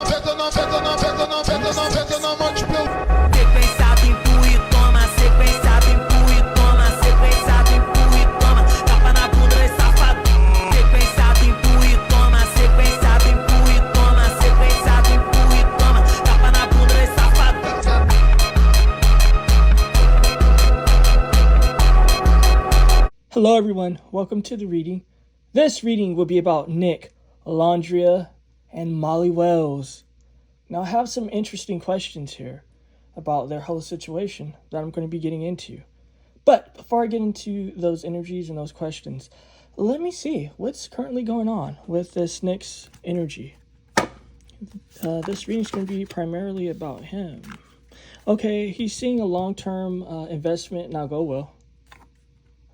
Sequenciado, empurra e toma. Sequenciado, empurra e toma. Sequenciado, empurra e toma. Tapa na bunda e safadão. Sequenciado, empurra e toma. Sequenciado, empurra e toma. Sequenciado, empurra e toma. Tapa na bunda e safadão. Hello everyone, welcome to the reading. This reading will be about Nick, Olandria, and Molly Wells. Now I have some interesting questions here about their whole situation that I'm going to be getting into. But before I get into those energies and those questions, let me see what's currently going on with this Nick's energy. This reading is going to be primarily about him. Okay, he's seeing a long-term investment not go well.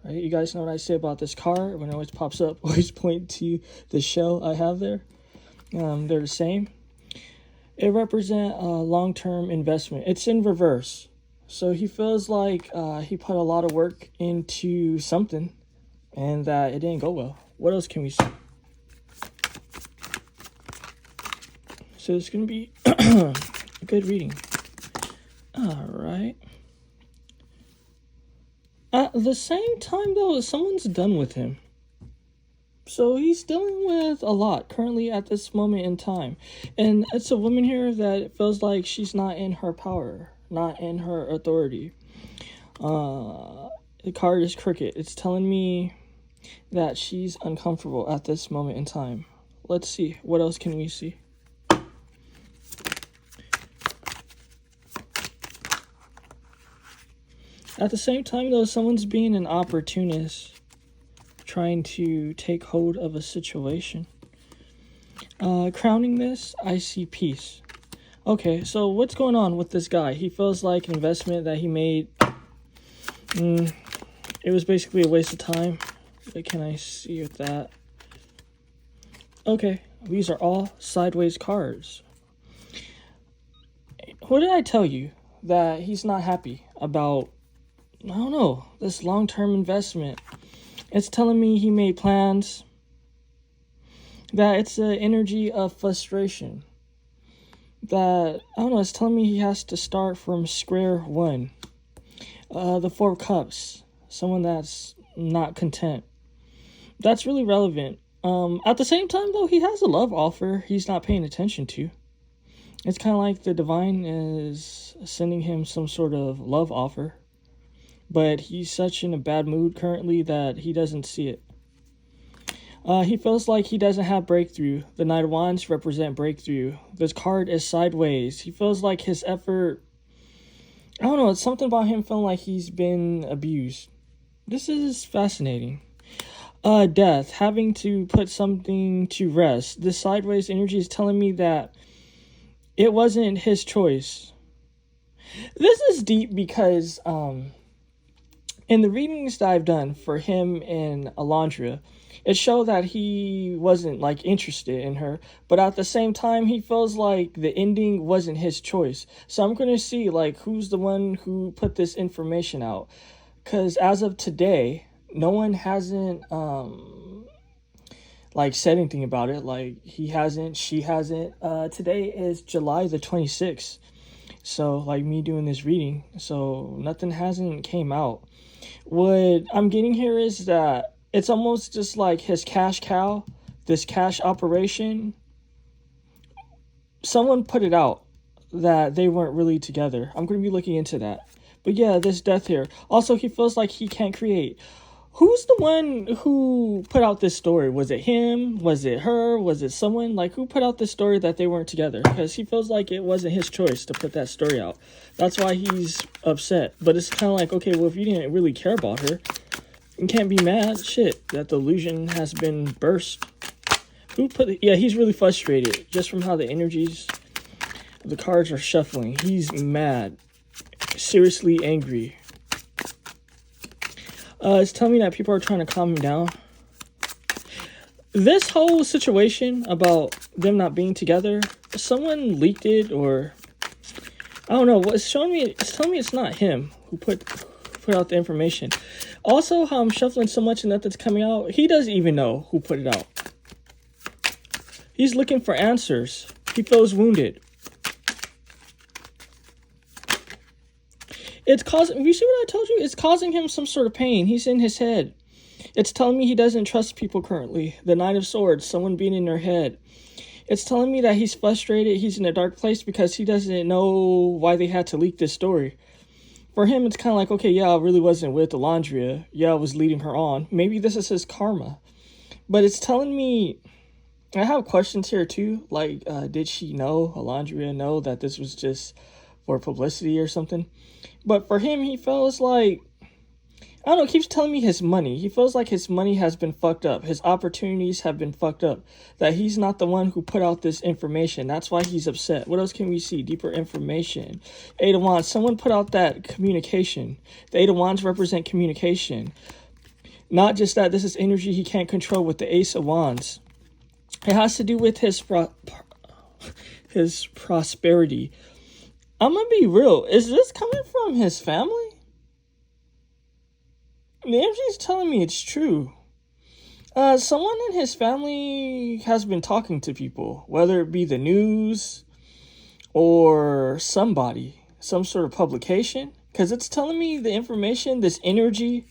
Right, you guys know what I say about this card when it always pops up, always point to the shell I have there. They're the same. It represents a long-term investment. It's in reverse. So he feels like he put a lot of work into something and that it didn't go well. What else can we see? So it's going to be a good reading. All right. At the same time, though, someone's done with him. So he's dealing with a lot currently at this moment in time. And it's a woman here that feels like she's not in her power, not in her authority. The card is crooked. It's telling me that she's uncomfortable at this moment in time. Let's see. What else can we see? At the same time, though, someone's being an opportunist, trying to take hold of a situation. Crowning this, I see peace. Okay, so what's going on with this guy? He feels like an investment that he made, it was basically a waste of time. What can I see with that? Okay, these are all sideways cards. What did I tell you? That he's not happy about, I don't know, this long-term investment. It's telling me he made plans. That it's an energy of frustration. That, I don't know, it's telling me he has to start from square one. The Four of Cups. Someone that's not content. That's really relevant. At the same time, though, he has a love offer he's not paying attention to. It's kind of like the divine is sending him some sort of love offer. But he's such in a bad mood currently that he doesn't see it. He feels like he doesn't have breakthrough. The Knight of Wands represent breakthrough. This card is sideways. He feels like his effort, I don't know, it's something about him feeling like he's been abused. This is fascinating. Death, having to put something to rest. This sideways energy is telling me that it wasn't his choice. This is deep because, in the readings that I've done for him and Olandria, it showed that he wasn't like interested in her, but at the same time, he feels like the ending wasn't his choice. So I'm going to see like who's the one who put this information out. Because as of today, no one hasn't like said anything about it. Like he hasn't, she hasn't. Today is July the 26th. So like me doing this reading, so nothing hasn't came out. What I'm getting here is that it's almost just like his cash cow, this cash operation. Someone put it out that they weren't really together. I'm going to be looking into that. But yeah, this death here. Also, he feels like he can't create. Who's the one who put out this story? Was it him? Was it her? Was it someone? Like, who put out this story that they weren't together? Because he feels like it wasn't his choice to put that story out. That's why he's upset. But it's kind of like, okay, well, if you didn't really care about her, you can't be mad. Shit, that the illusion has been burst. Who put it? Yeah, he's really frustrated. Just from how the energies, the cards are shuffling. He's mad. Seriously angry. It's telling me that people are trying to calm him down. This whole situation about them not being together, someone leaked it, or I don't know. It's telling me it's not him who put out the information. Also, how I'm shuffling so much and nothing's coming out. He doesn't even know who put it out. He's looking for answers. He feels wounded. It's causing, you see what I told you? It's causing him some sort of pain. He's in his head. It's telling me he doesn't trust people currently. The Knight of Swords, someone being in their head. It's telling me that he's frustrated. He's in a dark place because he doesn't know why they had to leak this story. For him, it's kind of like, okay, yeah, I really wasn't with Olandria. Yeah, I was leading her on. Maybe this is his karma. But it's telling me, I have questions here too. Like, did she know, Olandria know that this was just for publicity or something? But for him, he feels like, I don't know, it keeps telling me his money. He feels like his money has been fucked up. His opportunities have been fucked up. That he's not the one who put out this information. That's why he's upset. What else can we see? Deeper information. Eight of Wands. Someone put out that communication. The Eight of Wands represent communication. Not just that, this is energy he can't control with the Ace of Wands. It has to do with his prosperity. I'm going to be real. Is this coming from his family? The energy is telling me it's true. Someone in his family has been talking to people, whether it be the news or somebody, some sort of publication. Because it's telling me the information, this energy,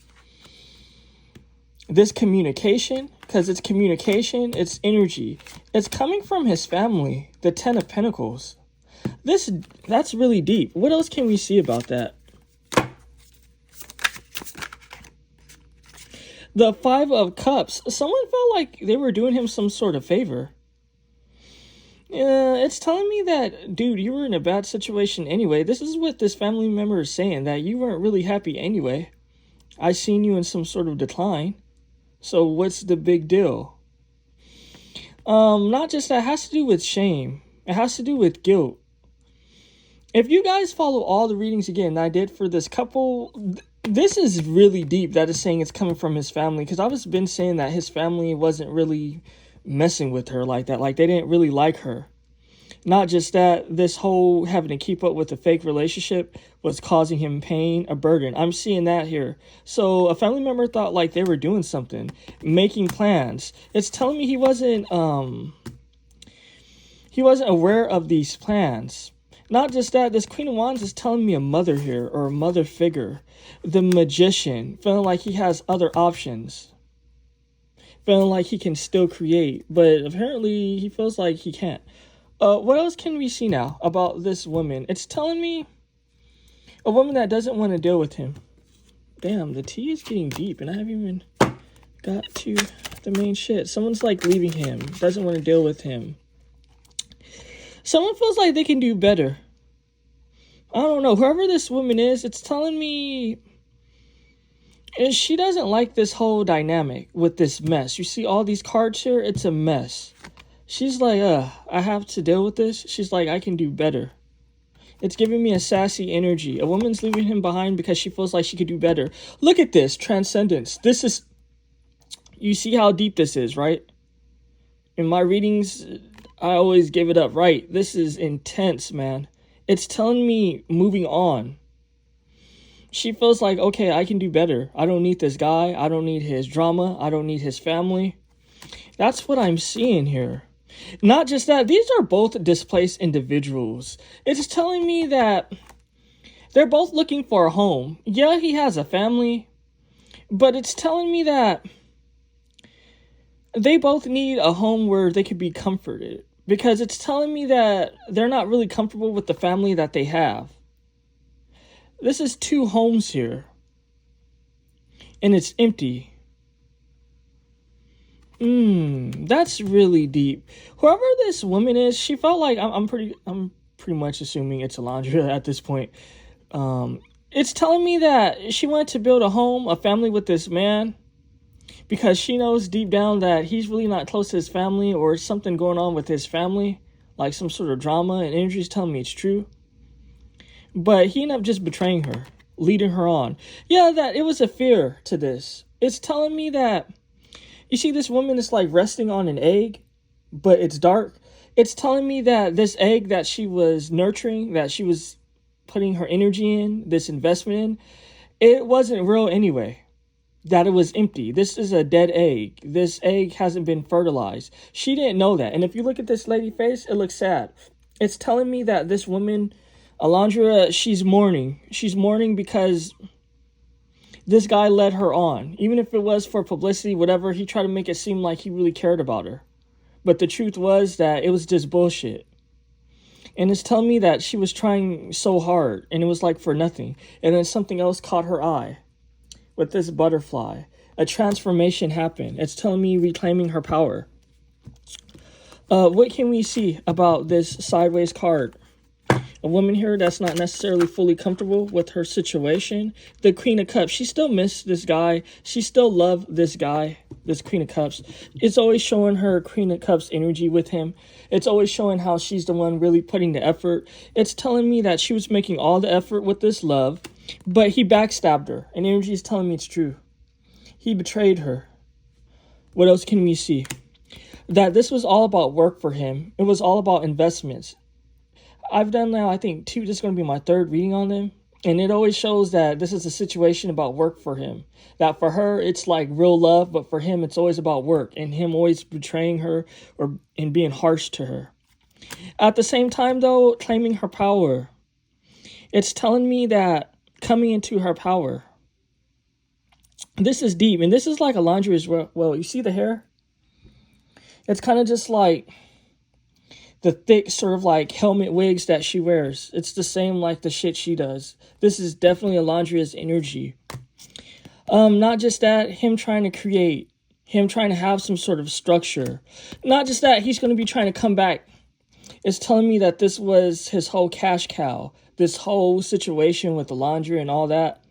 this communication, because it's communication, it's energy. It's coming from his family, the Ten of Pentacles. That's really deep. What else can we see about that? The Five of Cups. Someone felt like they were doing him some sort of favor. It's telling me that, dude, you were in a bad situation anyway. This is what this family member is saying, that you weren't really happy anyway. I seen you in some sort of decline. So what's the big deal? Not just that, it has to do with shame. It has to do with guilt. If you guys follow all the readings again I did for this couple, this is really deep that is saying it's coming from his family. Because I've been saying that his family wasn't really messing with her like that. Like, they didn't really like her. Not just that, this whole having to keep up with a fake relationship was causing him pain, a burden. I'm seeing that here. So a family member thought like they were doing something, making plans. It's telling me he wasn't aware of these plans. Not just that, this Queen of Wands is telling me a mother here, or a mother figure. The Magician, feeling like he has other options. Feeling like he can still create, but apparently he feels like he can't. What else can we see now about this woman? It's telling me a woman that doesn't want to deal with him. Damn, the tea is getting deep, and I haven't even got to the main shit. Someone's like leaving him, doesn't want to deal with him. Someone feels like they can do better. I don't know. Whoever this woman is, it's telling me she doesn't like this whole dynamic with this mess. You see all these cards here? It's a mess. She's like, I have to deal with this. She's like, I can do better. It's giving me a sassy energy. A woman's leaving him behind because she feels like she could do better. Look at this. Transcendence. This is, you see how deep this is, right? In my readings, I always give it up right. This is intense, man. It's telling me moving on. She feels like, okay, I can do better. I don't need this guy. I don't need his drama. I don't need his family. That's what I'm seeing here. Not just that, these are both displaced individuals. It's telling me that they're both looking for a home. Yeah, he has a family, but it's telling me that they both need a home where they could be comforted. Because it's telling me that they're not really comfortable with the family that they have. This is two homes here. And it's empty. That's really deep. Whoever this woman is, she felt like, I'm pretty much assuming it's Olandria at this point. It's telling me that she wanted to build a home, a family with this man, because she knows deep down that he's really not close to his family, or something going on with his family, like some sort of drama, and energy's telling me it's true. But he ended up just betraying her, leading her on. Yeah, that it was a fear to this. It's telling me that, you see this woman is like resting on an egg, but it's dark. It's telling me that this egg that she was nurturing, that she was putting her energy in, this investment in, it wasn't real anyway. that it was empty. This is a dead egg. This egg hasn't been fertilized. She didn't know that. And if you look at this lady's face, it looks sad. It's telling me that this woman, Olandria, she's mourning. She's mourning because this guy led her on. Even if it was for publicity, whatever, he tried to make it seem like he really cared about her. But the truth was that it was just bullshit. And it's telling me that she was trying so hard and it was like for nothing. And then something else caught her eye with this butterfly. A transformation happened. It's telling me reclaiming her power. What can we see about this sideways card? A woman here that's not necessarily fully comfortable with her situation. The Queen of Cups. She still missed this guy. She still loved this guy, this Queen of Cups. It's always showing her Queen of Cups energy with him. It's always showing how she's the one really putting the effort. It's telling me that she was making all the effort with this love, but he backstabbed her. And energy is telling me it's true. He betrayed her. What else can we see? That this was all about work for him. It was all about investments. I've done now, I think, this is going to be my third reading on them. And it always shows that this is a situation about work for him. That for her, it's like real love, but for him, it's always about work. And him always betraying her and being harsh to her. At the same time, though, claiming her power. It's telling me that coming into her power. This is deep. And this is like Olandria as well. You see the hair? It's kind of just like the thick sort of like helmet wigs that she wears. It's the same like the shit she does. This is definitely Olandria's energy. Not just that, him trying to create, him trying to have some sort of structure. Not just that, he's going to be trying to come back. It's telling me that this was his whole cash cow. This whole situation with Olandria and all that.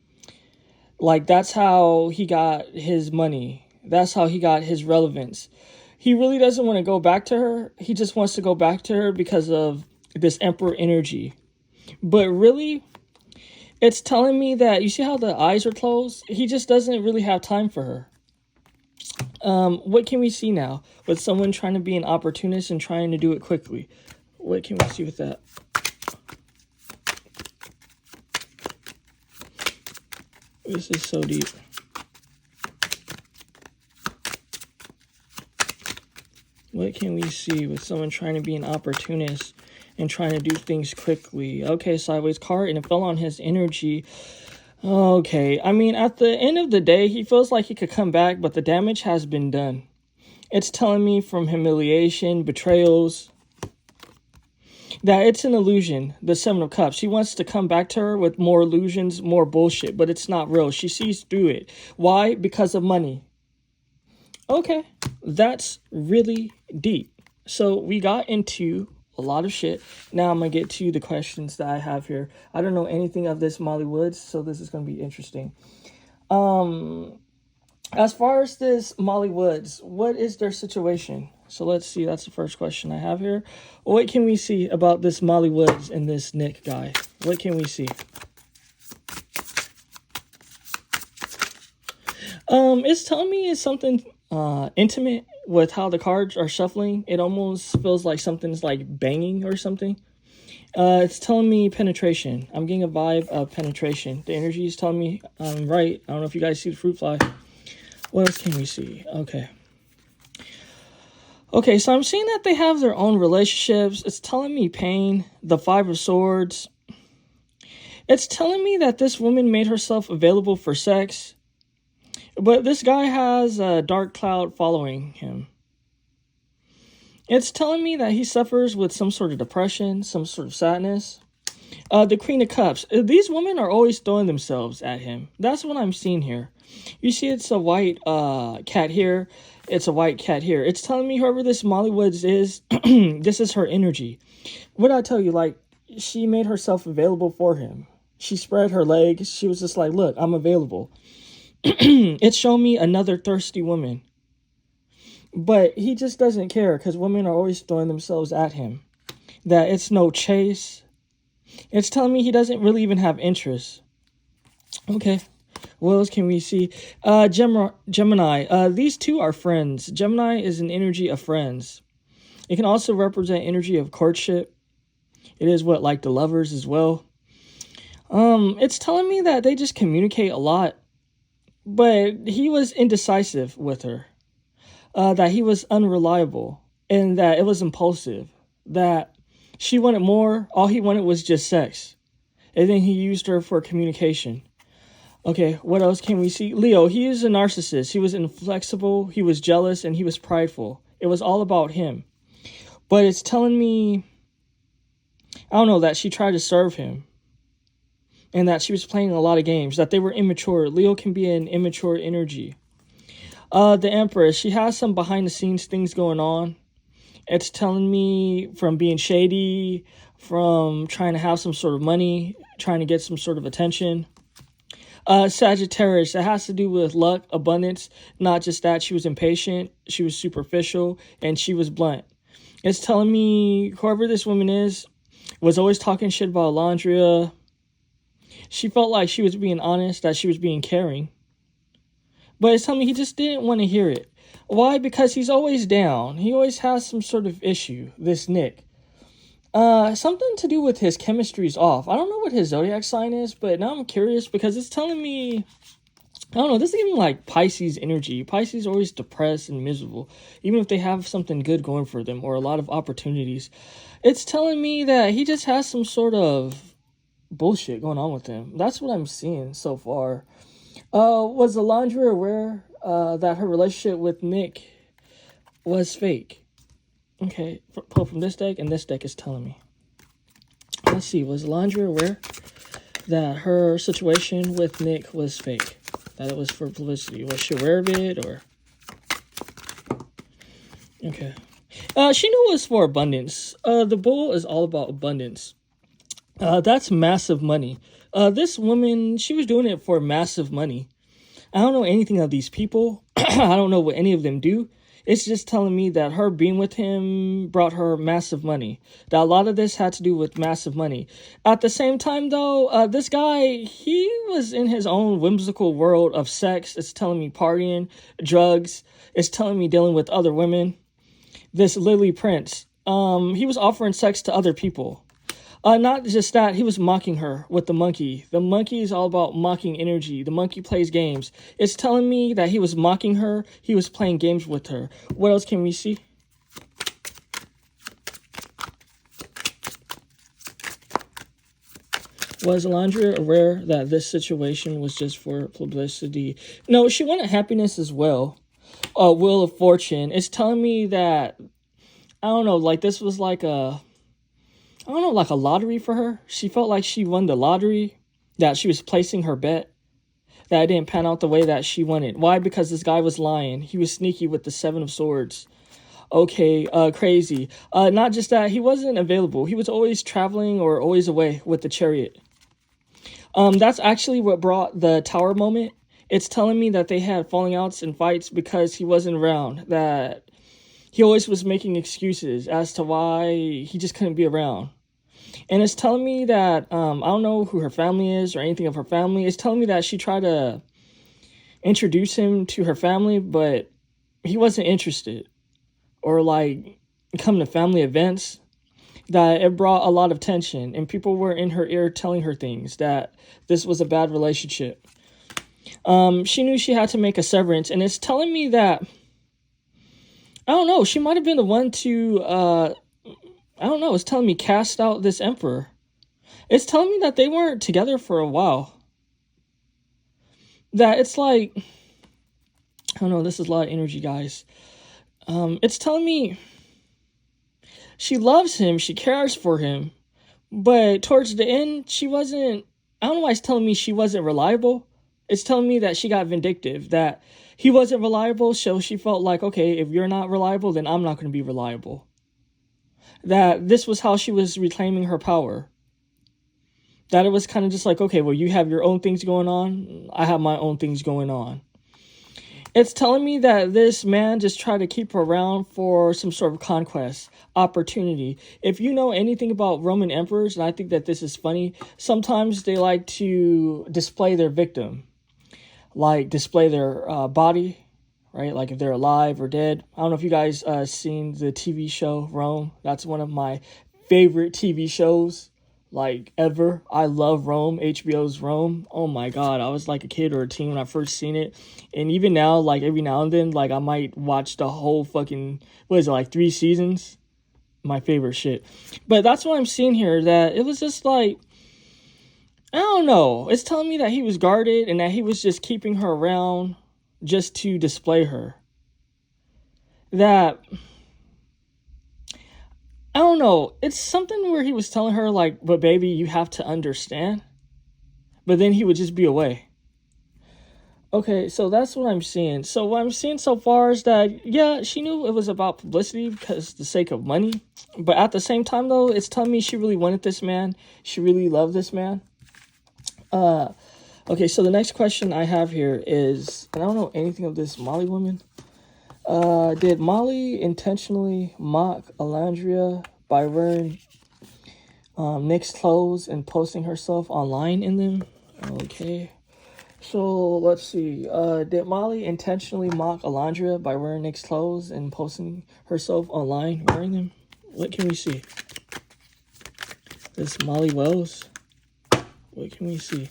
Like, that's how he got his money. That's how he got his relevance. He really doesn't want to go back to her. He just wants to go back to her because of this Emperor energy. But really, it's telling me that, you see how the eyes are closed? He just doesn't really have time for her. What can we see now with someone trying to be an opportunist and trying to do it quickly? What can we see with that? This is so deep. What can we see with someone trying to be an opportunist and trying to do things quickly? Okay, sideways card, and it fell on his energy. Okay, I mean, at the end of the day, he feels like he could come back, but the damage has been done. It's telling me from humiliation, betrayals, that it's an illusion, the Seven of Cups. He wants to come back to her with more illusions, more bullshit, but it's not real. She sees through it. Why? Because of money. Okay, that's really deep. So we got into a lot of shit. Now I'm going to get to the questions that I have here. I don't know anything of this Molly Woods, so this is going to be interesting. As far as this Molly Woods, what is their situation? So let's see, that's the first question I have here. What can we see about this Molly Woods and this Nick guy? What can we see? It's telling me it's something intimate with how the cards are shuffling. It almost feels like something's like banging or something. It's telling me penetration. I'm getting a vibe of penetration. The energy is telling me I'm right. I don't know if you guys see the fruit fly. What else can we see? Okay, so I'm seeing that they have their own relationships. It's telling me pain, the Five of Swords. It's telling me that this woman made herself available for sex. But this guy has a dark cloud following him. It's telling me that he suffers with some sort of depression, some sort of sadness. The Queen of Cups. These women are always throwing themselves at him. That's what I'm seeing here. You see it's a white cat here. It's a white cat here. It's telling me whoever this Molly Woods is, this is her energy. What did I tell you? Like, she made herself available for him. She spread her legs. She was just like, look, I'm available. It's showing me another thirsty woman. But he just doesn't care because women are always throwing themselves at him. That it's no chase. It's telling me he doesn't really even have interest. Okay. What else can we see? Gemini. These two are friends. Gemini is an energy of friends. It can also represent energy of courtship. It is what, like the lovers as well. It's telling me that they just communicate a lot. but he was indecisive with her. That he was unreliable, and that it was impulsive. That she wanted more. All he wanted was just sex. And then he used her for communication. Okay, what else can we see? Leo, he is a narcissist. He was inflexible, he was jealous, and he was prideful. It was all about him. But it's telling me, I don't know, that she tried to serve him. And that she was playing a lot of games. That they were immature. Leo can be an immature energy. The Empress, she has some behind the scenes things going on. It's telling me from being shady, from trying to have some sort of money, trying to get some sort of attention. Sagittarius, it has to do with luck, abundance. Not just that, she was impatient, she was superficial, and she was blunt. It's telling me whoever this woman is was always talking shit about Olandria. She felt like she was being honest, that she was being caring. But it's telling me he just didn't want to hear it. Why? Because he's always down. He always has some sort of issue, this Nick. Something to do with his chemistry's off. I don't know what his zodiac sign is, but now I'm curious because it's telling me, I don't know, this is giving like Pisces energy. Pisces are always depressed and miserable, even if they have something good going for them or a lot of opportunities. It's telling me that he just has some sort of bullshit going on with him. That's what I'm seeing so far. Was Olandria aware that her relationship with Nick was fake? Okay, pull from this deck, and this deck is telling me. Let's see, was Olandria aware that her situation with Nick was fake? That it was for publicity? Was she aware of it, or? Okay. She knew it was for abundance. The bull is all about abundance. That's massive money. This woman, she was doing it for massive money. I don't know anything of these people. I don't know what any of them do. It's just telling me that her being with him brought her massive money. That a lot of this had to do with massive money. At the same time, though, this guy, he was in his own whimsical world of sex. It's telling me partying, drugs. It's telling me dealing with other women. This Lily Prince, he was offering sex to other people. Not just that, he was mocking her with the monkey. The monkey is all about mocking energy. The monkey plays games. It's telling me that he was mocking her. He was playing games with her. What else can we see? Was Olandria aware that this situation was just for publicity? No, she wanted happiness as well. Wheel of Fortune. It's telling me that, I don't know, like this was like a lottery for her. She felt like she won the lottery, that she was placing her bet, that it didn't pan out the way that she wanted. Why? Because this guy was lying. He was sneaky with the Seven of Swords. Okay, crazy. Not just that, he wasn't available. He was always traveling or always away with the Chariot. That's actually what brought the Tower moment. It's telling me that they had falling outs and fights because he wasn't around, that he always was making excuses as to why he just couldn't be around. And it's telling me that, I don't know who her family is or anything of her family. It's telling me that she tried to introduce him to her family, but he wasn't interested. Or like come to family events, that it brought a lot of tension. And people were in her ear telling her things, that this was a bad relationship. She knew she had to make a severance. And it's telling me that, I don't know, she might have been the one to, I don't know, it's telling me cast out this emperor. It's telling me that they weren't together for a while. That it's like, I don't know, this is a lot of energy, guys. It's telling me she loves him, she cares for him, but towards the end, she wasn't, I don't know why it's telling me she wasn't reliable. It's telling me that she got vindictive, that he wasn't reliable, so she felt like, okay, if you're not reliable, then I'm not going to be reliable. That this was how she was reclaiming her power. That it was kind of just like, okay, well, you have your own things going on, I have my own things going on. It's telling me that this man just tried to keep her around for some sort of conquest, opportunity. If you know anything about Roman emperors, and I think that this is funny, sometimes they like to display their victim. Like display their body, right? Like if they're alive or dead. I don't know if you guys seen the TV show Rome. That's one of my favorite TV shows. like ever. I love Rome, HBO's Rome. Oh my god, I was like a kid or a teen when I first seen it. And even now, like every now and then, like I might watch the whole fucking, what is it, like 3 seasons? My favorite shit. But that's what I'm seeing here, that it was just like, I don't know. It's telling me that he was guarded and that he was just keeping her around just to display her. That, I don't know. It's something where he was telling her like, but baby, you have to understand. But then he would just be away. Okay, so that's what I'm seeing. So what I'm seeing so far is that, yeah, she knew it was about publicity because the sake of money. But at the same time, though, it's telling me she really wanted this man. She really loved this man. Okay, so the next question I have here is, and I don't know anything of this Molly woman. Did Molly intentionally mock Olandria by wearing Nick's clothes and posting herself online in them? Okay. So let's see. Did Molly intentionally mock Olandria by wearing Nick's clothes and posting herself online wearing them? What can we see? This Molly Wells. What can we see?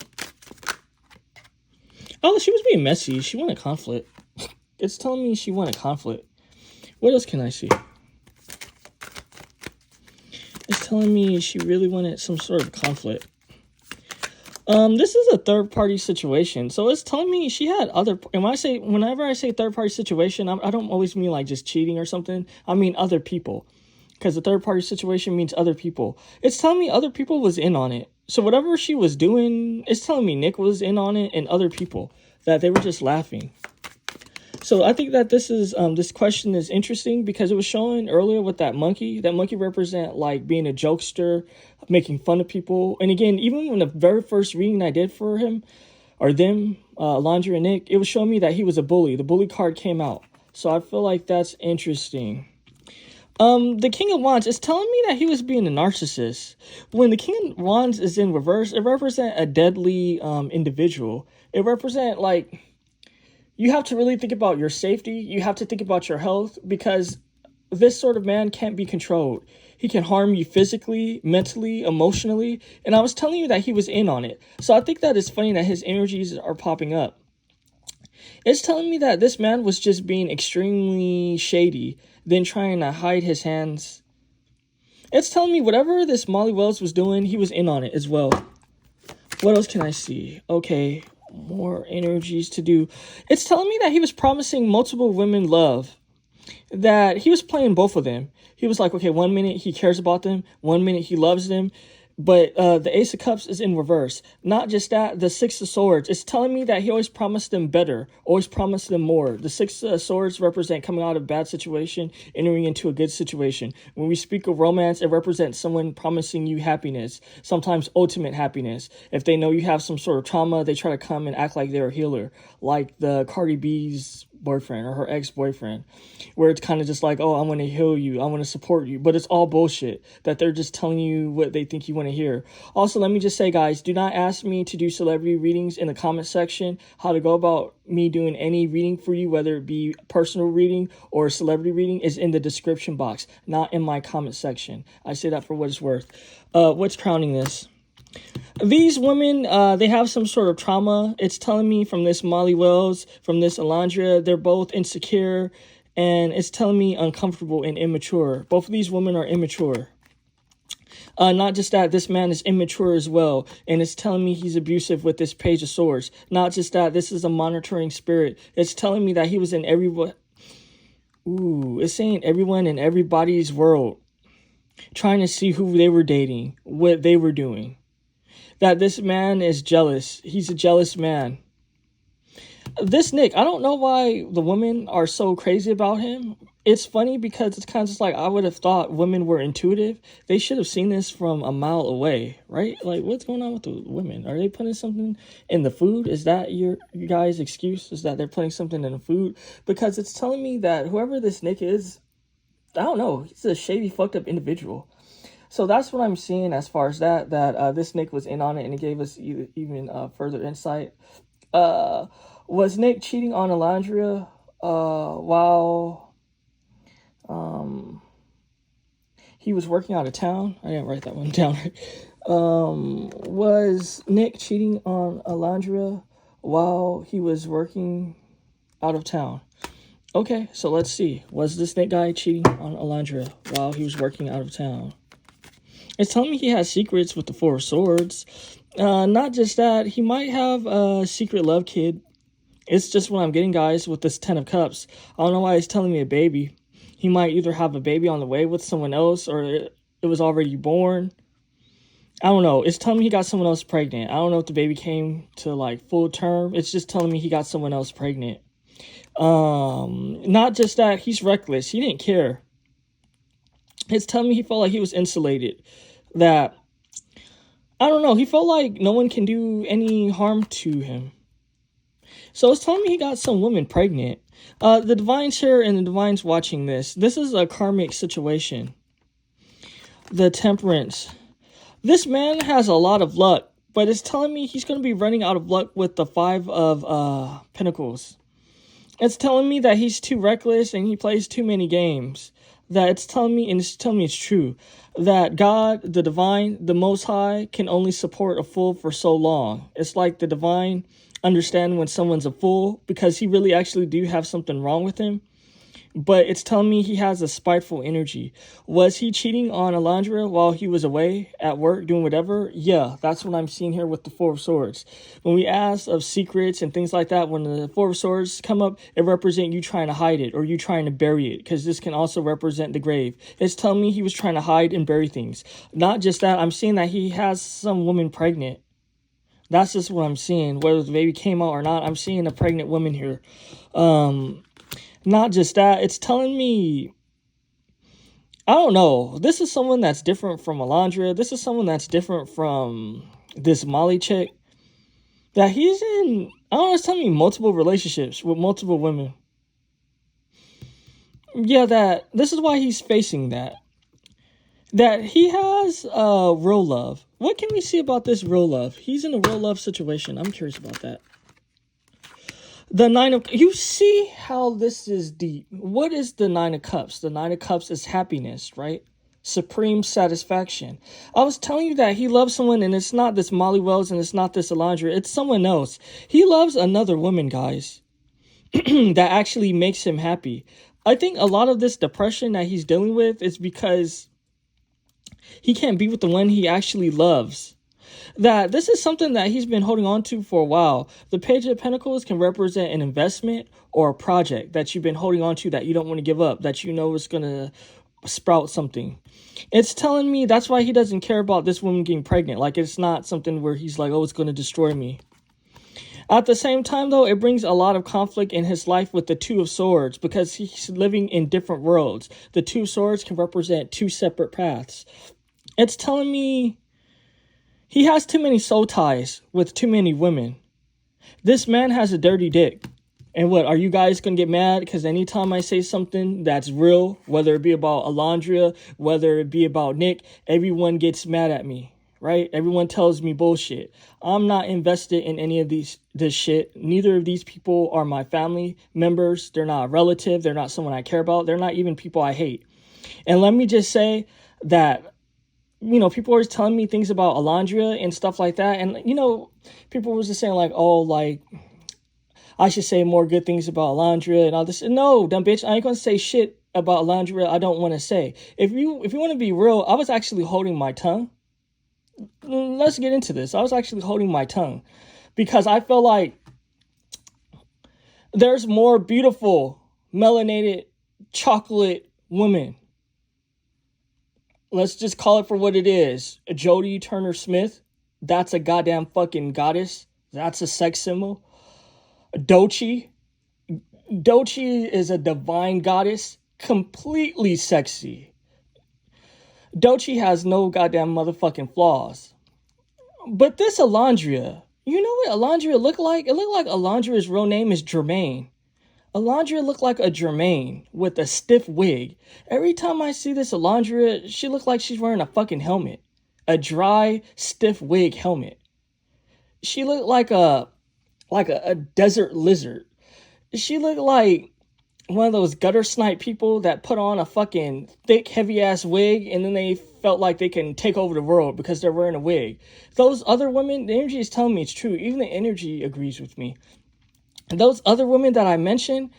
Oh, she was being messy. She wanted conflict. It's telling me she wanted conflict. What else can I see? It's telling me she really wanted some sort of conflict. This is a third-party situation, so it's telling me she had other. And whenever I say third-party situation, I don't always mean like just cheating or something. I mean other people, because the third-party situation means other people. It's telling me other people was in on it. So whatever she was doing, it's telling me Nick was in on it and other people, that they were just laughing. So I think that this question is interesting because it was showing earlier with that monkey. That monkey represent like being a jokester, making fun of people. And again, even when the very first reading I did for him or them, Olandria and Nick, it was showing me that he was a bully. The bully card came out. So I feel like that's interesting. The King of Wands is telling me that he was being a narcissist. When the King of Wands is in reverse, it represents a deadly individual. It represents like, you have to really think about your safety. You have to think about your health, because this sort of man can't be controlled. He can harm you physically, mentally, emotionally. And I was telling you that he was in on it. So I think that it's funny that his energies are popping up. It's telling me that this man was just being extremely shady, then trying to hide his hands. It's telling me whatever this Molly Wells was doing, he was in on it as well. What else can I see? Okay, more energies to do. It's telling me that he was promising multiple women love, that he was playing both of them. He was like, okay, 1 minute he cares about them, 1 minute he loves them, but the Ace of Cups is in reverse. Not just that, the Six of Swords, it's telling me that he always promised them better, always promised them more. The Six of Swords represent coming out of a bad situation, entering into a good situation. When we speak of romance, it represents someone promising you happiness, sometimes ultimate happiness. If they know you have some sort of trauma, they try to come and act like they're a healer, like the Cardi B's boyfriend or her ex-boyfriend, where it's kind of just like, oh, I want to heal you, I want to support you, but it's all bullshit, that they're just telling you what they think you want to hear. Also, let me just say, guys, do not ask me to do celebrity readings in the comment section. How to go about me doing any reading for you, whether it be personal reading or celebrity reading, is in the description box, not in my comment section. I say that for what it's worth. What's crowning this? These women, they have some sort of trauma. It's telling me from this Molly Wells, from this Olandria, they're both insecure, and it's telling me uncomfortable and immature. Both of these women are immature. Not just that, this man is immature as well, and it's telling me he's abusive with this Page of Swords. Not just that, this is a monitoring spirit. It's telling me that he was in everyone. Ooh, it's saying everyone in everybody's world, trying to see who they were dating, what they were doing. That this man is jealous. He's a jealous man. This Nick, I don't know why the women are so crazy about him. It's funny because it's kind of just like, I would have thought women were intuitive. They should have seen this from a mile away, right? Like, what's going on with the women? Are they putting something in the food? Is that your guys' excuse? Is that they're putting something in the food? Because it's telling me that whoever this Nick is, I don't know, he's a shady, fucked up individual. So that's what I'm seeing as far as that this Nick was in on it, and it gave us even further insight. Was Nick cheating on Olandria while he was working out of town? I didn't write that one down. Was Nick cheating on Olandria while he was working out of town? Okay, so let's see. Was this Nick guy cheating on Olandria while he was working out of town? It's telling me he has secrets with the Four of Swords. Not just that, he might have a secret love kid. It's just what I'm getting, guys, with this Ten of Cups. I don't know why he's telling me a baby. He might either have a baby on the way with someone else, or it was already born. I don't know. It's telling me he got someone else pregnant. I don't know if the baby came to like full term. It's just telling me he got someone else pregnant. Not just that, he's reckless. He didn't care. It's telling me he felt like he was insulated. That, I don't know, he felt like no one can do any harm to him. So it's telling me he got some woman pregnant. The Divine's here and the Divine's watching this. This is a karmic situation. The Temperance. This man has a lot of luck, but it's telling me he's going to be running out of luck with the Five of Pentacles. It's telling me that he's too reckless and he plays too many games. That it's telling me, and it's telling me it's true, that God, the Divine, the Most High, can only support a fool for so long. It's like the Divine understand when someone's a fool because he really actually do have something wrong with him. But it's telling me he has a spiteful energy. Was he cheating on Olandria while he was away at work doing whatever? Yeah, that's what I'm seeing here with the Four of Swords. When we ask of secrets and things like that, when the Four of Swords come up, it represents you trying to hide it or you trying to bury it, because this can also represent the grave. It's telling me he was trying to hide and bury things. Not just that, I'm seeing that he has some woman pregnant. That's just what I'm seeing. Whether the baby came out or not, I'm seeing a pregnant woman here. Not just that, it's telling me, I don't know, this is someone that's different from Olandria. This is someone that's different from this Molly chick. That he's in, I don't know, it's telling me multiple relationships with multiple women. Yeah, that this is why he's facing that. That he has real love. What can we see about this real love? He's in a real love situation. I'm curious about that. The Nine of... You see how this is deep. What is the Nine of Cups? The Nine of Cups is happiness, right? Supreme satisfaction. I was telling you that he loves someone, and it's not this Molly Wells, and it's not this Olandria. It's someone else. He loves another woman, guys, that actually makes him happy. I think a lot of this depression that he's dealing with is because he can't be with the one he actually loves. That this is something that he's been holding on to for a while. The Page of Pentacles can represent an investment or a project that you've been holding on to that you don't want to give up, that you know is going to sprout something. It's telling me that's why he doesn't care about this woman getting pregnant. Like, it's not something where he's like, oh, it's going to destroy me. At the same time, though, it brings a lot of conflict in his life with the Two of Swords because he's living in different worlds. The Two of Swords can represent two separate paths. It's telling me he has too many soul ties with too many women. This man has a dirty dick. And what, are you guys going to get mad? Because anytime I say something that's real, whether it be about Olandria, whether it be about Nick, everyone gets mad at me, right? Everyone tells me bullshit. I'm not invested in any of this shit. Neither of these people are my family members. They're not a relative. They're not someone I care about. They're not even people I hate. And let me just say that, you know, people are always telling me things about Olandria and stuff like that. And, you know, people were just saying like, oh, like, I should say more good things about Olandria and all this. No, dumb bitch, I ain't going to say shit about Olandria I don't want to say. If you want to be real, I was actually holding my tongue. Let's get into this. I was actually holding my tongue because I feel like there's more beautiful, melanated, chocolate women. Let's just call it for what it is. Jodie Turner-Smith, that's a goddamn fucking goddess. That's a sex symbol. Doechii is a divine goddess, completely sexy. Doechii has no goddamn motherfucking flaws. But this Olandria, you know what Olandria looked like? It looked like Olandria's real name is Germaine. Olandria looked like a Germaine with a stiff wig. Every time I see this Olandria, she looked like she's wearing a fucking helmet. A dry, stiff wig helmet. She looked like a desert lizard. She looked like one of those gutter snipe people that put on a fucking thick, heavy ass wig and then they felt like they can take over the world because they're wearing a wig. Those other women, the energy is telling me it's true. Even the energy agrees with me. And those other women that I mentioned,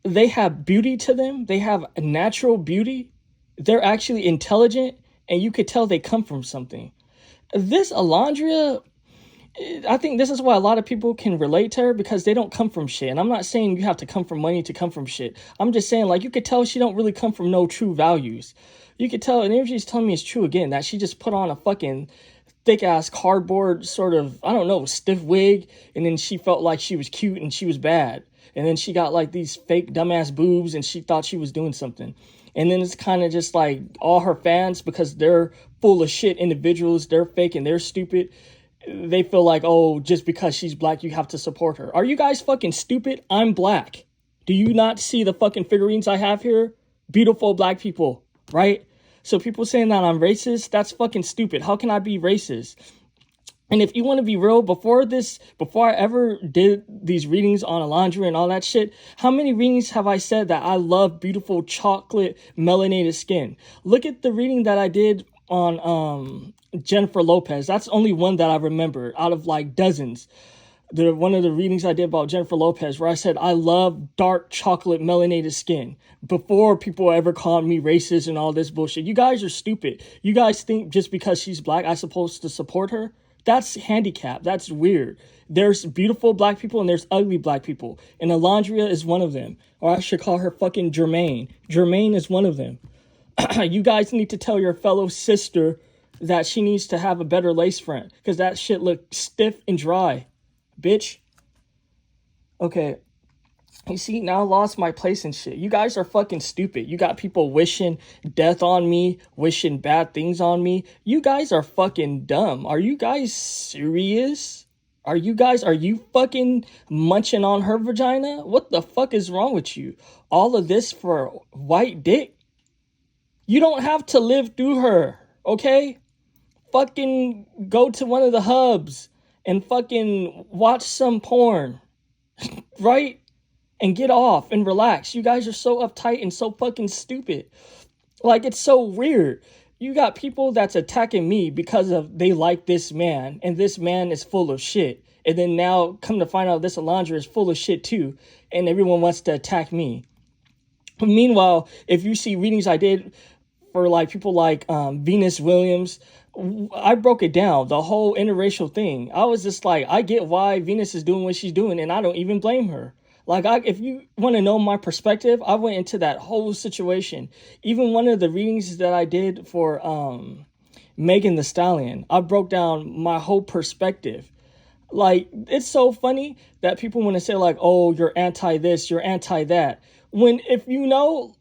they have beauty to them. They have a natural beauty. They're actually intelligent, and you could tell they come from something. This Olandria, I think this is why a lot of people can relate to her, because they don't come from shit. And I'm not saying you have to come from money to come from shit. I'm just saying, like, you could tell she don't really come from no true values. You could tell, and energy is telling me it's true again, that she just put on a fucking thick ass cardboard sort of, I don't know, stiff wig, and then she felt like she was cute and she was bad. And then she got like these fake dumbass boobs and she thought she was doing something. And then it's kind of just like all her fans, because they're full of shit individuals, they're fake and they're stupid. They feel like, oh, just because she's black, you have to support her. Are you guys fucking stupid? I'm black. Do you not see the fucking figurines I have here? Beautiful black people, right? So people saying that I'm racist, that's fucking stupid. How can I be racist? And if you want to be real, before I ever did these readings on Olandria and all that shit, how many readings have I said that I love beautiful chocolate melanated skin? Look at the reading that I did on Jennifer Lopez. That's only one that I remember out of like dozens. One of the readings I did about Jennifer Lopez, where I said I love dark chocolate melanated skin, before people ever called me racist and all this bullshit. You guys are stupid. You guys think just because she's black, I'm supposed to support her? That's handicapped. That's weird. There's beautiful black people and there's ugly black people. And Olandria is one of them. Or I should call her fucking Jermaine. Jermaine is one of them. You guys need to tell your fellow sister that she needs to have a better lace front, because that shit looks stiff and dry. Bitch. Okay. You see, now I lost my place and shit. You guys are fucking stupid. You got people wishing death on me, wishing bad things on me. You guys are fucking dumb. Are you guys serious? Are you fucking munching on her vagina? What the fuck is wrong with you? All of this for white dick? You don't have to live through her, okay? Fucking go to one of the hubs and fucking watch some porn, right? And get off and relax. You guys are so uptight and so fucking stupid. Like, it's so weird. You got people that's attacking me because of they like this man, and this man is full of shit. And then now come to find out this Olandria is full of shit too, and everyone wants to attack me. Meanwhile, if you see readings I did for like people like Venus Williams, I broke it down, the whole interracial thing. I was just like, I get why Venus is doing what she's doing, and I don't even blame her. Like, if you want to know my perspective, I went into that whole situation. Even one of the readings that I did for Megan Thee Stallion, I broke down my whole perspective. Like, it's so funny that people want to say like, oh, you're anti this, you're anti that. When if you know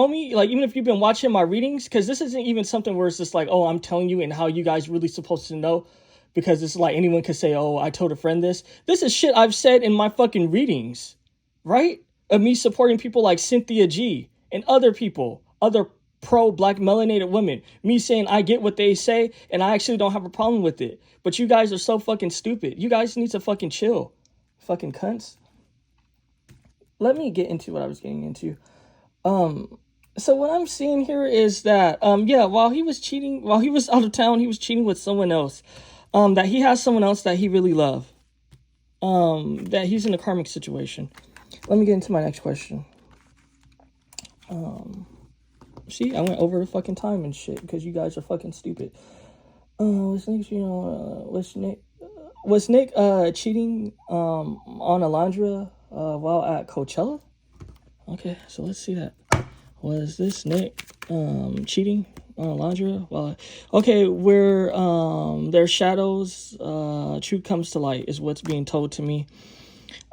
me, like, even if you've been watching my readings, because this isn't even something where it's just like, oh, I'm telling you and how you guys really supposed to know. Because it's like anyone could say, oh, I told a friend this. This is shit I've said in my fucking readings, right? Of me supporting people like Cynthia G and other people, other pro-black melanated women. Me saying I get what they say and I actually don't have a problem with it. But you guys are so fucking stupid. You guys need to fucking chill. Fucking cunts. Let me get into what I was getting into. So what I'm seeing here is that, while he was out of town, he was cheating with someone else. That he has someone else that he really loves. That he's in a karmic situation. Let me get into my next question. See, I went over the fucking time and shit because you guys are fucking stupid. Was Nick cheating on Olandria while at Coachella? Okay, so let's see that. Was this Nick cheating on Olandria? Well, okay, where their shadows, truth comes to light is what's being told to me.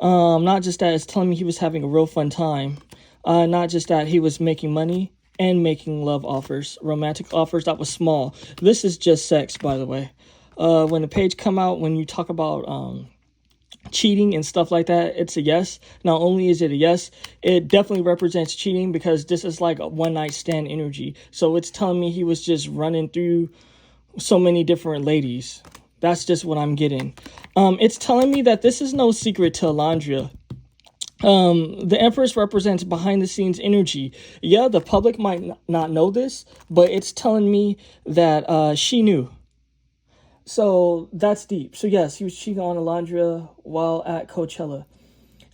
Not just that, it's telling me he was having a real fun time. Not just that, he was making money and making love offers, romantic offers. That was small. This is just sex, by the way. When the page come out, when you talk about cheating and stuff like that, it's a yes. Not only is it a yes, it definitely represents cheating because this is like a one night stand energy. So it's telling me he was just running through so many different ladies. That's just what I'm getting. It's telling me that this is no secret to Olandria. The Empress represents behind the scenes energy. Yeah, the public might not know this, but it's telling me that she knew. So that's deep. So yes, he was cheating on Olandria while at Coachella.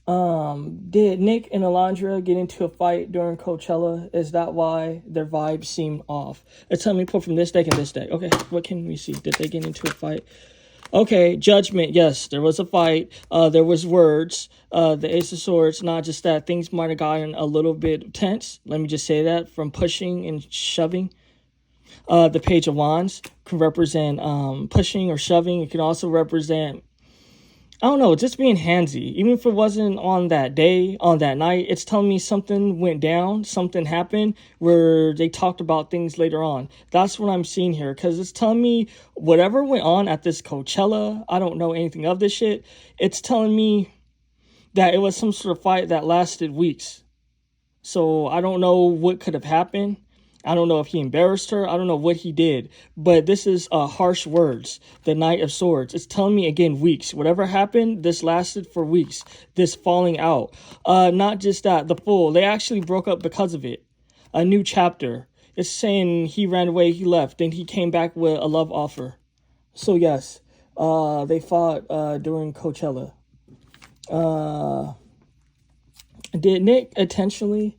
Did Nick and Olandria get into a fight during Coachella? Is that why their vibes seem off? It's telling me pull from this deck and this deck. Okay, what can we see? Did they get into a fight? Okay, Judgment. Yes, there was a fight. There was words. The Ace of Swords. Not just that, things might have gotten a little bit tense. Let me just say that, from pushing and shoving. The Page of Wands can represent pushing or shoving. It can also represent, I don't know, just being handsy. Even if it wasn't on that day, on that night, it's telling me something went down, something happened where they talked about things later on. That's what I'm seeing here, because it's telling me whatever went on at this Coachella, I don't know anything of this shit. It's telling me that it was some sort of fight that lasted weeks. So I don't know what could have happened. I don't know if he embarrassed her. I don't know what he did. But this is harsh words. The Knight of Swords. It's telling me, again, weeks. Whatever happened, this lasted for weeks. This falling out. Not just that. The Fool. They actually broke up because of it. A new chapter. It's saying he ran away, he left. Then he came back with a love offer. So yes, they fought during Coachella. Did Nick intentionally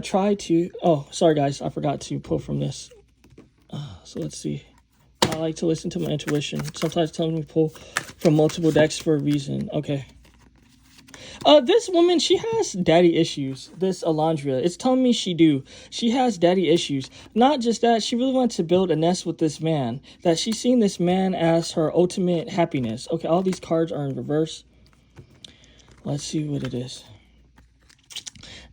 try to... Oh, sorry guys, I forgot to pull from this. So let's see. I like to listen to my intuition. Sometimes it tells me to pull from multiple decks for a reason. Okay. This woman, she has daddy issues. This Olandria, it's telling me she has daddy issues. Not just that, she really wants to build a nest with this man. That she's seen this man as her ultimate happiness. Okay, all these cards are in reverse. Let's see what it is.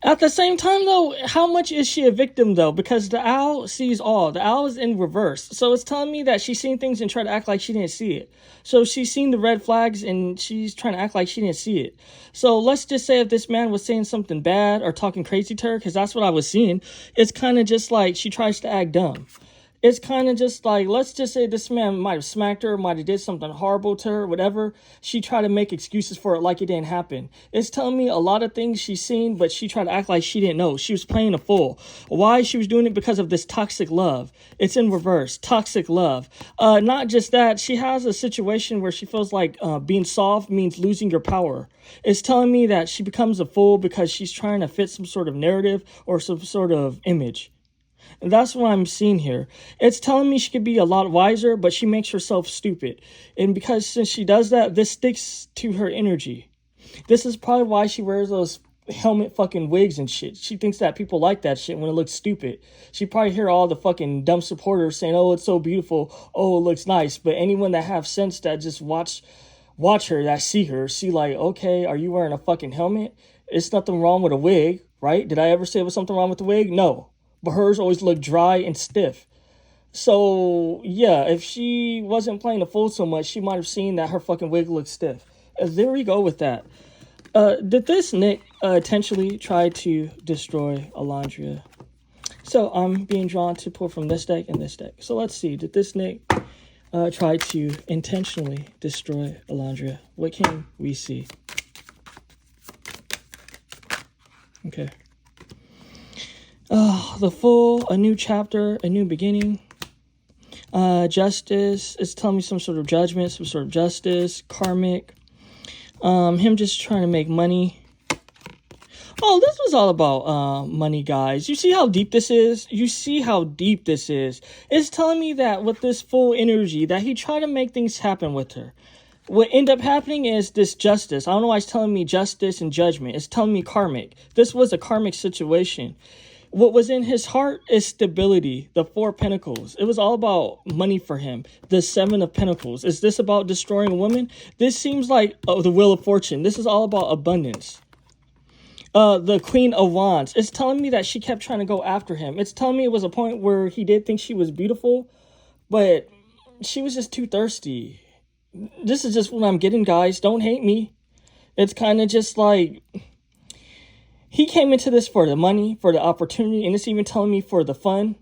At the same time, though, how much is she a victim, though? Because the owl sees all. The owl is in reverse. So it's telling me that she's seen things and tried to act like she didn't see it. So she's seen the red flags and she's trying to act like she didn't see it. So let's just say if this man was saying something bad or talking crazy to her, because that's what I was seeing, it's kind of just like she tries to act dumb. It's kind of just like, let's just say this man might have smacked her, might have did something horrible to her, whatever. She tried to make excuses for it like it didn't happen. It's telling me a lot of things she's seen, but she tried to act like she didn't know. She was playing a fool. Why? She was doing it because of this toxic love. It's in reverse. Toxic love. Not just that, she has a situation where she feels like being soft means losing your power. It's telling me that she becomes a fool because she's trying to fit some sort of narrative or some sort of image. And that's what I'm seeing here. It's telling me she could be a lot wiser, but she makes herself stupid. And because since she does that, this sticks to her energy. This is probably why she wears those helmet fucking wigs and shit. She thinks that people like that shit when it looks stupid. She probably hear all the fucking dumb supporters saying, oh, it's so beautiful. Oh, it looks nice. But anyone that have sense that just watch her, that see her, see like, okay, are you wearing a fucking helmet? It's nothing wrong with a wig, right? Did I ever say there was something wrong with the wig? No. But hers always look dry and stiff. So, yeah, if she wasn't playing the fool so much, she might have seen that her fucking wig looked stiff. There we go with that. Did this Nick intentionally try to destroy Olandria? So, I'm being drawn to pull from this deck and this deck. So, let's see. Did this Nick try to intentionally destroy Olandria? What can we see? Okay. The Fool, a new chapter, a new beginning. Justice, it's telling me some sort of judgment, some sort of justice, karmic. Him just trying to make money. Oh, this was all about money, guys. You see how deep this is? You see how deep this is? It's telling me that with this full energy, that he tried to make things happen with her. What ended up happening is this justice. I don't know why it's telling me justice and judgment. It's telling me karmic. This was a karmic situation. What was in his heart is stability, the 4 Pentacles. It was all about money for him. The 7 of Pentacles. Is this about destroying a woman? This seems like the Wheel of Fortune. This is all about abundance. The Queen of Wands. It's telling me that she kept trying to go after him. It's telling me it was a point where he did think she was beautiful, but she was just too thirsty. This is just what I'm getting, guys. Don't hate me. It's kind of just like... He came into this for the money, for the opportunity, and it's even telling me for the fun,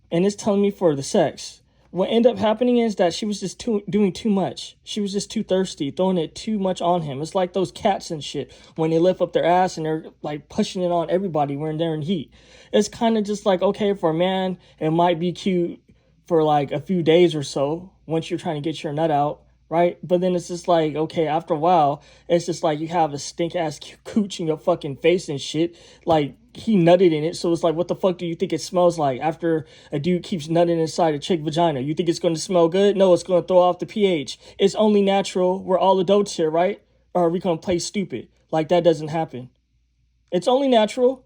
and it's telling me for the sex. What ended up happening is that she was just doing too much. She was just too thirsty, throwing it too much on him. It's like those cats and shit when they lift up their ass and they're like pushing it on everybody when they're in heat. It's kind of just like, okay, for a man, it might be cute for like a few days or so once you're trying to get your nut out, right? But then it's just like, okay, after a while, it's just like you have a stink ass cooch in your fucking face and shit. Like, he nutted in it, so it's like, what the fuck do you think it smells like after a dude keeps nutting inside a chick vagina? You think it's going to smell good? No, it's going to throw off the pH. It's only natural. We're all adults here, right? Or are we going to play stupid? Like, that doesn't happen. It's only natural.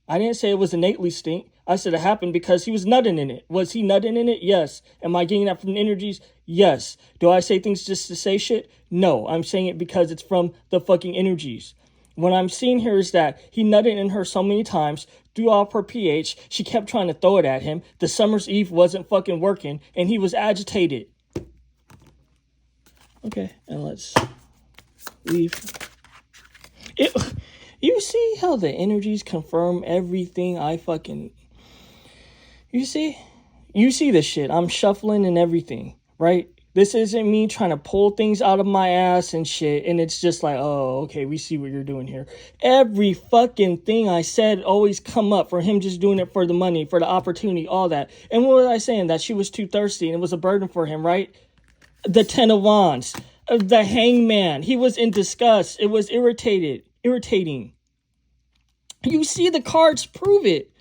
I didn't say it was innately stink. I said it happened because he was nutting in it. Was he nutting in it? Yes. Am I getting that from the energies? Yes. Do I say things just to say shit? No. I'm saying it because it's from the fucking energies. What I'm seeing here is that he nutted in her so many times, threw off her pH. She kept trying to throw it at him. The summer's eve wasn't fucking working, and he was agitated. Okay, and let's leave. You see how the energies confirm everything I fucking... You see this shit. I'm shuffling and everything, right? This isn't me trying to pull things out of my ass and shit. And it's just like, oh, okay, we see what you're doing here. Every fucking thing I said always come up for him just doing it for the money, for the opportunity, all that. And what was I saying? That she was too thirsty and it was a burden for him, right? The Ten of Wands, the Hangman. He was in disgust. It was irritating. You see the cards prove it.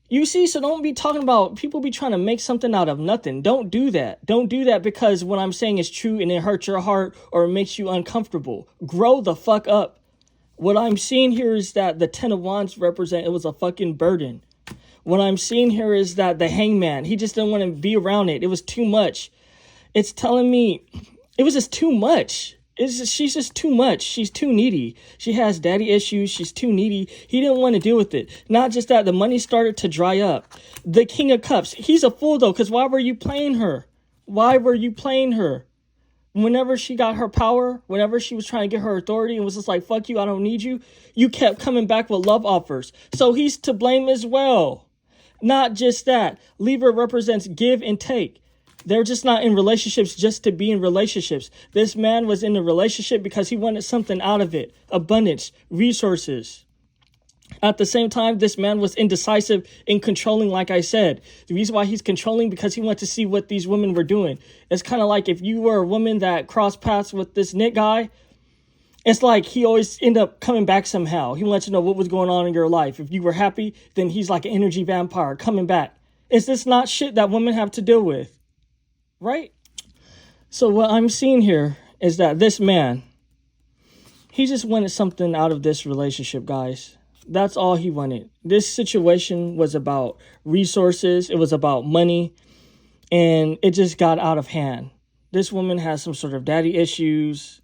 You see, so don't be talking about people be trying to make something out of nothing. Don't do that. Don't do that because what I'm saying is true and it hurts your heart or it makes you uncomfortable. Grow the fuck up. What I'm seeing here is that the Ten of Wands represent, it was a fucking burden. What I'm seeing here is that the Hangman, he just didn't want to be around it. It was too much. It's telling me it was just too much. She's just too much. She's too needy. She has daddy issues. She's too needy. He didn't want to deal with it. Not just that, the money started to dry up. The King of Cups. He's a fool though, because why were you playing her? Why were you playing her? Whenever she got her power, whenever she was trying to get her authority and was just like, fuck you, I don't need you, you kept coming back with love offers. So he's to blame as well. Not just that. Libra represents give and take. They're just not in relationships just to be in relationships. This man was in a relationship because he wanted something out of it. Abundance, resources. At the same time, this man was indecisive and controlling, like I said. The reason why he's controlling because he wanted to see what these women were doing. It's kind of like if you were a woman that crossed paths with this Nick guy, it's like he always ended up coming back somehow. He wanted to know what was going on in your life. If you were happy, then he's like an energy vampire coming back. Is this not shit that women have to deal with? Right? So what I'm seeing here is that this man, he just wanted something out of this relationship, guys. That's all he wanted. This situation was about resources. It was about money. And it just got out of hand. This woman has some sort of daddy issues,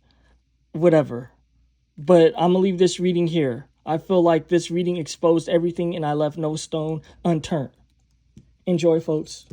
whatever. But I'm going to leave this reading here. I feel like this reading exposed everything and I left no stone unturned. Enjoy, folks.